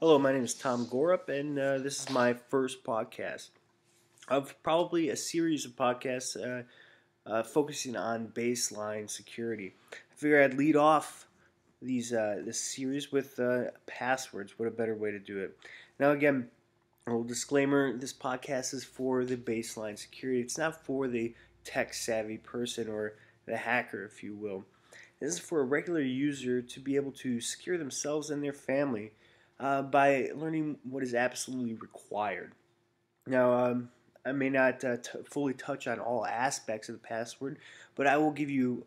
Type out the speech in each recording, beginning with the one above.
Hello, my name is Tom Gorup, and this is my first podcast of probably a series of podcasts focusing on baseline security. I figured I'd lead off this series with passwords. What a better way to do it? Now, again, a little disclaimer: this podcast is for the baseline security. It's not for the tech savvy person or the hacker, if you will. This is for a regular user to be able to secure themselves and their family by learning what is absolutely required. Now, I may not fully touch on all aspects of the password, but I will give you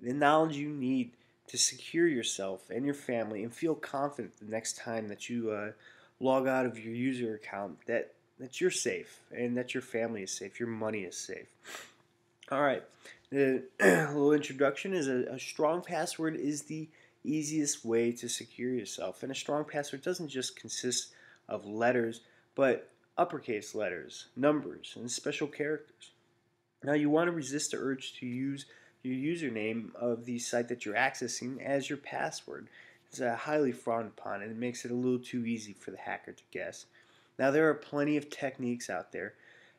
the knowledge you need to secure yourself and your family and feel confident the next time that you log out of your user account that you're safe and that your family is safe, your money is safe. All right. The little introduction is a strong password is the easiest way to secure yourself. And a strong password doesn't just consist of letters, but uppercase letters, numbers, and special characters. Now, you want to resist the urge to use your username of the site that you're accessing as your password. It's highly frowned upon, and it makes it a little too easy for the hacker to guess. Now, there are plenty of techniques out there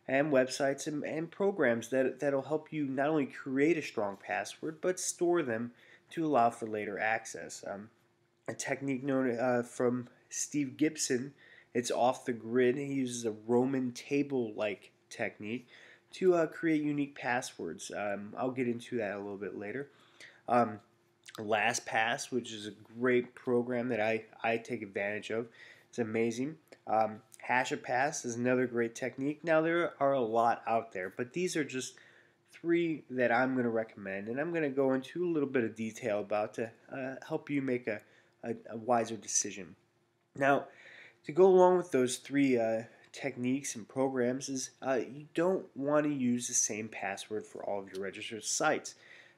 and websites and programs that'll help you not only create a strong password but store them to allow for later access. A technique known from Steve Gibson, it's off the grid. He uses a Roman table-like technique to create unique passwords. I'll get into that a little bit later. Um, LastPass, which is a great program that I take advantage of. It's amazing. HashiPass is another great technique. Now, there are a lot out there, but these are just three that I'm going to recommend, and I'm going to go into a little bit of detail about to help you make a wiser decision. Now, to go along with those three techniques and programs is you don't want to use the same password for all of your registered sites.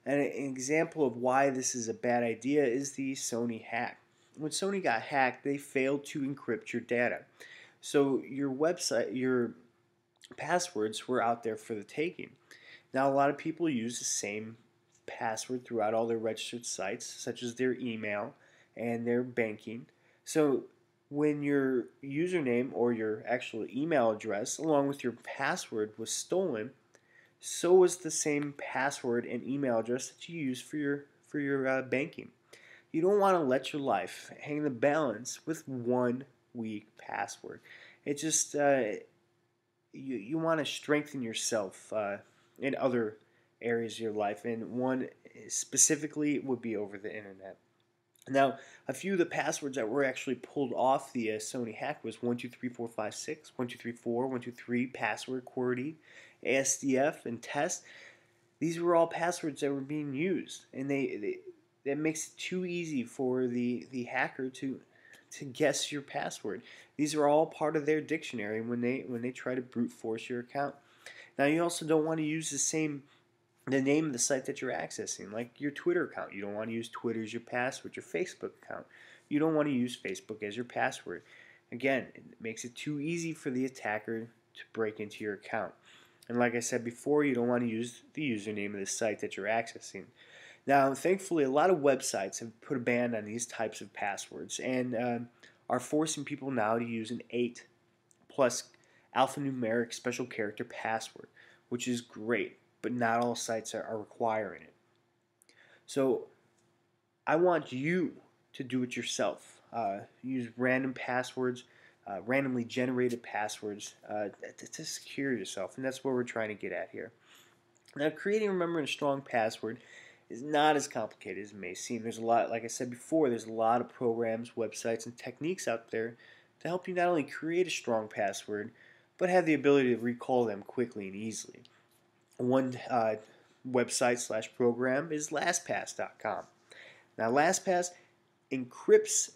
And an example of why this is a bad idea is the Sony hack. When Sony got hacked, they failed to encrypt your data. So your website, your passwords were out there for the taking. Now, a lot of people use the same password throughout all their registered sites, such as their email and their banking. So when your username or your actual email address, along with your password, was stolen, so was the same password and email address that you use for your banking. You don't want to let your life hang in the balance with one weak password. It just you want to strengthen yourself in other areas of your life, and one specifically would be over the internet. Now, a few of the passwords that were actually pulled off the Sony hack was 123456, 1234, 123, password QWERTY, ASDF, and test. These were all passwords that were being used, and that makes it too easy for the hacker to guess your password. These are all part of their dictionary when they try to brute force your account. Now, you also don't want to use the name of the site that you're accessing, like your Twitter account. You don't want to use Twitter as your password, your Facebook account. You don't want to use Facebook as your password. Again, it makes it too easy for the attacker to break into your account. And like I said before, you don't want to use the username of the site that you're accessing. Now, thankfully, a lot of websites have put a ban on these types of passwords and are forcing people now to use an 8 plus alphanumeric special character password, which is great, but not all sites are requiring it. So I want you to do it yourself. Use random passwords, randomly generated passwords to secure yourself, and that's what we're trying to get at here. Now, creating and remembering a strong password is not as complicated as it may seem. There's a lot, like I said before, there's a lot of programs, websites, and techniques out there to help you not only create a strong password, but have the ability to recall them quickly and easily. One website / program is LastPass.com. Now, LastPass encrypts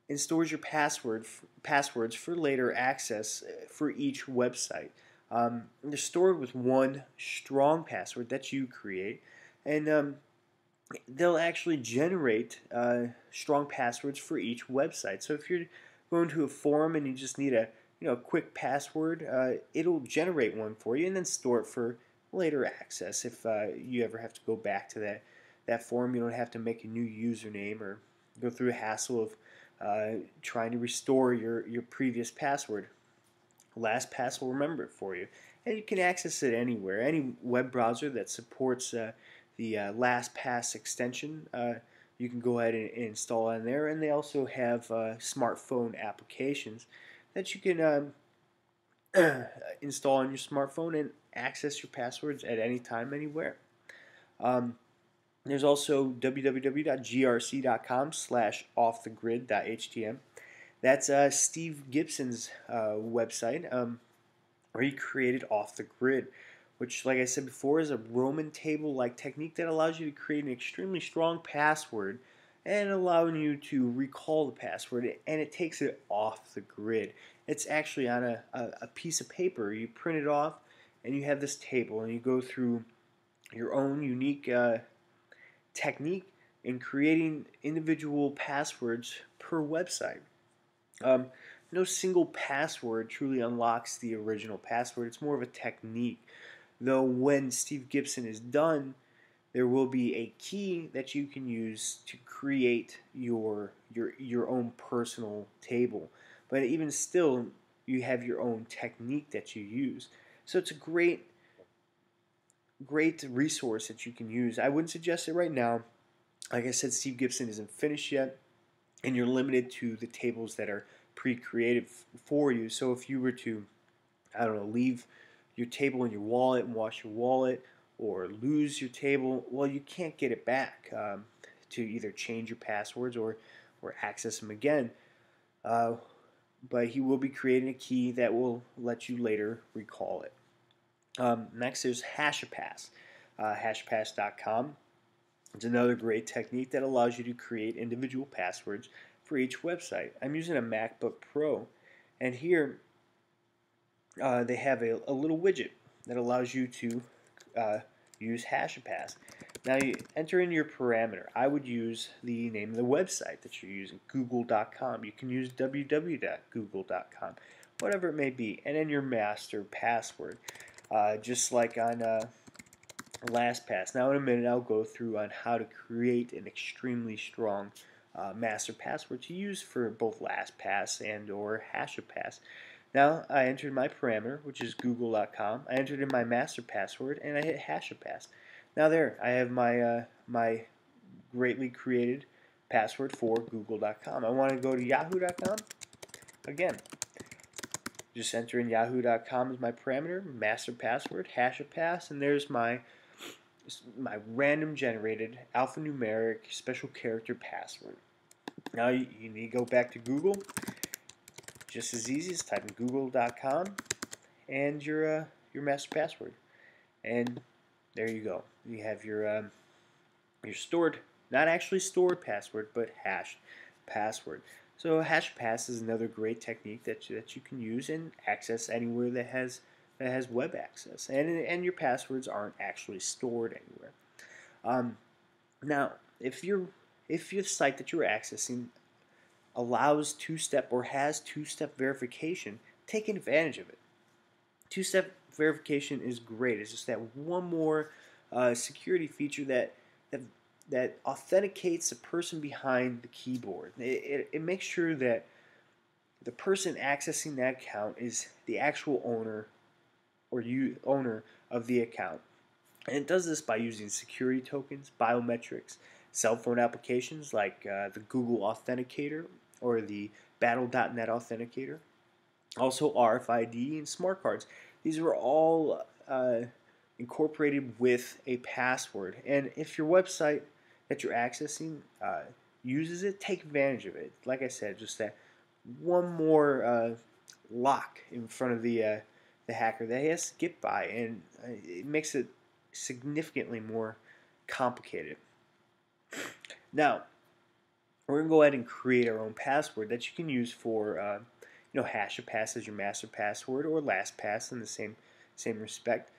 and stores your passwords for later access for each website. They're stored with one strong password that you create, and they'll actually generate strong passwords for each website. So if you're going to a forum and you just need a quick password, it'll generate one for you and then store it for later access. If you ever have to go back to that forum, you don't have to make a new username or go through the hassle trying to restore your previous password. LastPass will remember it for you, and you can access it anywhere. Any web browser that supports the LastPass extension, you can go ahead and install on there. And they also have smartphone applications that you can install on your smartphone and access your passwords at any time, anywhere. Um, there's also www.grc.com/offthegrid.htm. That's Steve Gibson's website, where he created Off the Grid, which, like I said before, is a Roman table-like technique that allows you to create an extremely strong password and allowing you to recall the password, and it takes it off the grid. It's actually on a piece of paper. You print it off, and you have this table, and you go through your own unique technique in creating individual passwords per website. Um, no single password truly unlocks the original password. It's more of a technique. Though when Steve Gibson is done, there will be a key that you can use to create your own personal table. But even still, you have your own technique that you use. So it's a great resource that you can use. I wouldn't suggest it right now. Like I said, Steve Gibson isn't finished yet, and you're limited to the tables that are pre-created for you. So if you were to, I don't know, leave your table in your wallet and wash your wallet, or lose your table, well, you can't get it back to either change your passwords or access them again. But he will be creating a key that will let you later recall it. Next, there's HashiPass. Hashipass.com. It's another great technique that allows you to create individual passwords for each website. I'm using a MacBook Pro, and here they have a little widget that allows you to use HashiPass. Now you enter in your parameter. I would use the name of the website that you're using, google.com. You can use www.google.com, whatever it may be, and then your master password, just like on LastPass. Now in a minute I'll go through on how to create an extremely strong master password to use for both LastPass and or HashiPass. Now I entered my parameter, which is google.com. I entered in my master password and I hit HashiPass. Now there, I have my my greatly created password for google.com. I want to go to yahoo.com. Again, just enter in yahoo.com as my parameter, master password, HashiPass, and there's my random generated alphanumeric special character password. Now you need to go back to Google. Just as easy as typing google.com and your master password, and there you go. You have your stored, not actually stored password, but hashed password. So HashiPass is another great technique that you can use and access anywhere that has web access, and your passwords aren't actually stored anywhere. Now, if your site that you're accessing allows two-step or has two-step verification, take advantage of it. Two-step verification is great. It's just that one more security feature that authenticates the person behind the keyboard. It makes sure that the person accessing that account is the actual owner or owner of the account. And it does this by using security tokens, biometrics, cell phone applications like the Google Authenticator or the Battle.net Authenticator, also RFID and smart cards. These are all incorporated with a password. And if your website that you're accessing uses it, take advantage of it. Like I said, just that one more lock in front of the hacker that he has to get by, and it makes it significantly more complicated. Now, we're going to go ahead and create our own password that you can use for HashiPass as your master password or LastPass in the same respect.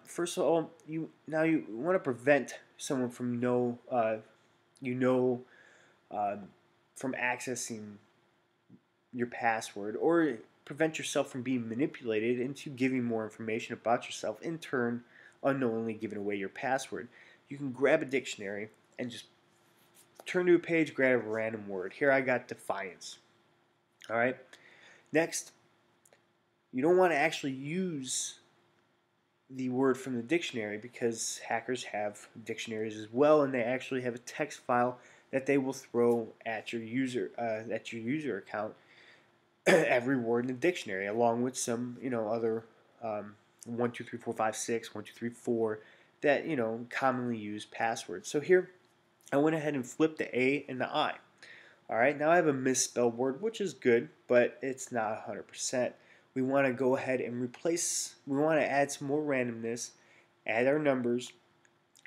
First of all, you want to prevent someone from from accessing your password, or prevent yourself from being manipulated into giving more information about yourself, in turn unknowingly giving away your password. You can grab a dictionary and just turn to a page, grab a random word. Here I got defiance. All right. Next, you don't want to actually use the word from the dictionary because hackers have dictionaries as well, and they actually have a text file that they will throw at your user account every word in the dictionary, along with some other 1 2 3 4 5 6 1 2 3 4 that commonly used passwords. So here I went ahead and flipped the A and the I. All right, now I have a misspelled word, which is good, but it's not 100%. We want to go ahead and we want to add some more randomness, add our numbers,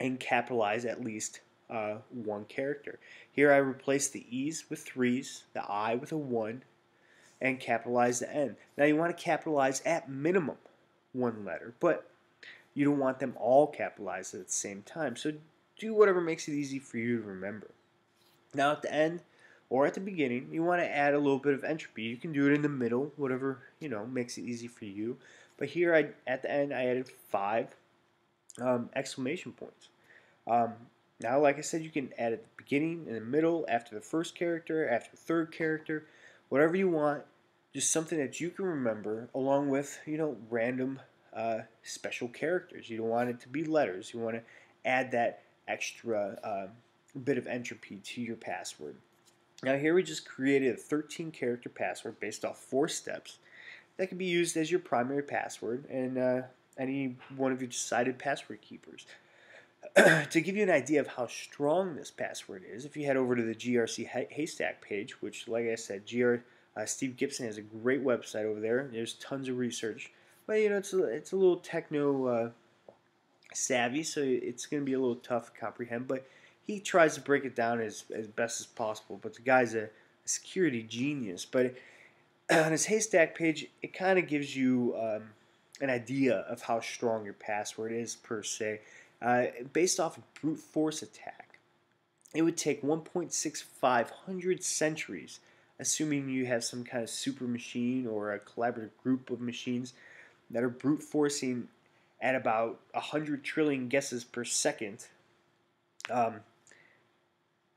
and capitalize at least one character. Here I replace the E's with 3's, the I with a 1, and capitalize the N. Now you want to capitalize at minimum one letter, but you don't want them all capitalized at the same time. So do whatever makes it easy for you to remember. Now at the end or at the beginning, you want to add a little bit of entropy. You can do it in the middle, whatever makes it easy for you. But here at the end, I added 5 exclamation points. Now, like I said, you can add at the beginning, in the middle, after the first character, after the third character, whatever you want. Just something that you can remember, along with random special characters. You don't want it to be letters. You want to add that extra bit of entropy to your password. Now here we just created a 13-character password based off 4 steps that can be used as your primary password and any one of your decided password keepers. To give you an idea of how strong this password is, if you head over to the GRC Haystack page, which, like I said, Steve Gibson has a great website over there. There's tons of research, but it's a little techno savvy, so it's going to be a little tough to comprehend. But he tries to break it down as best as possible. But the guy's a security genius. But on his Haystack page, it kind of gives you an idea of how strong your password is per se. Based off a brute force attack, it would take 1.6500 centuries, assuming you have some kind of super machine or a collaborative group of machines that are brute forcing at about 100 trillion guesses per second.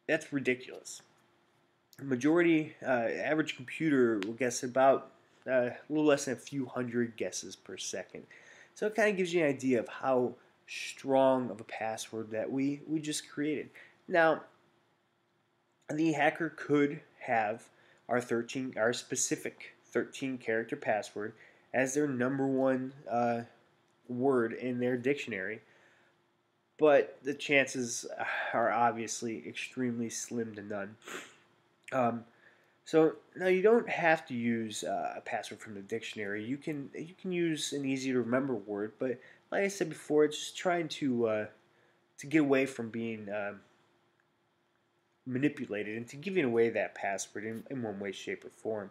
That's ridiculous. Majority average computer will guess about a little less than a few hundred guesses per second. So it kind of gives you an idea of how strong of a password that we just created. Now, the hacker could have our specific 13-character password as their number one word in their dictionary, but the chances are obviously extremely slim to none. So now you don't have to use a password from the dictionary. You can use an easy to remember word, but like I said before, it's just trying to get away from being manipulated into giving away that password in one way, shape, or form.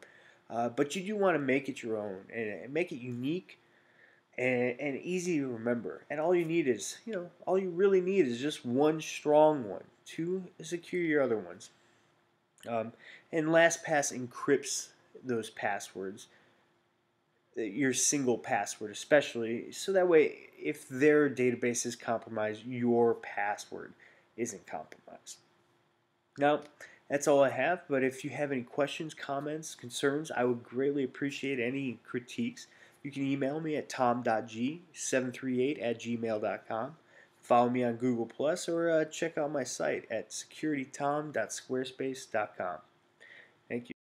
But you do want to make it your own and make it unique and easy to remember. And all you really need is just one strong one to secure your other ones. And LastPass encrypts those passwords, your single password especially, so that way if their database is compromised, your password isn't compromised. Now, that's all I have, but if you have any questions, comments, concerns, I would greatly appreciate any critiques. You can email me at tom.g738@gmail.com. Follow me on Google Plus or check out my site at securitytom.squarespace.com. Thank you.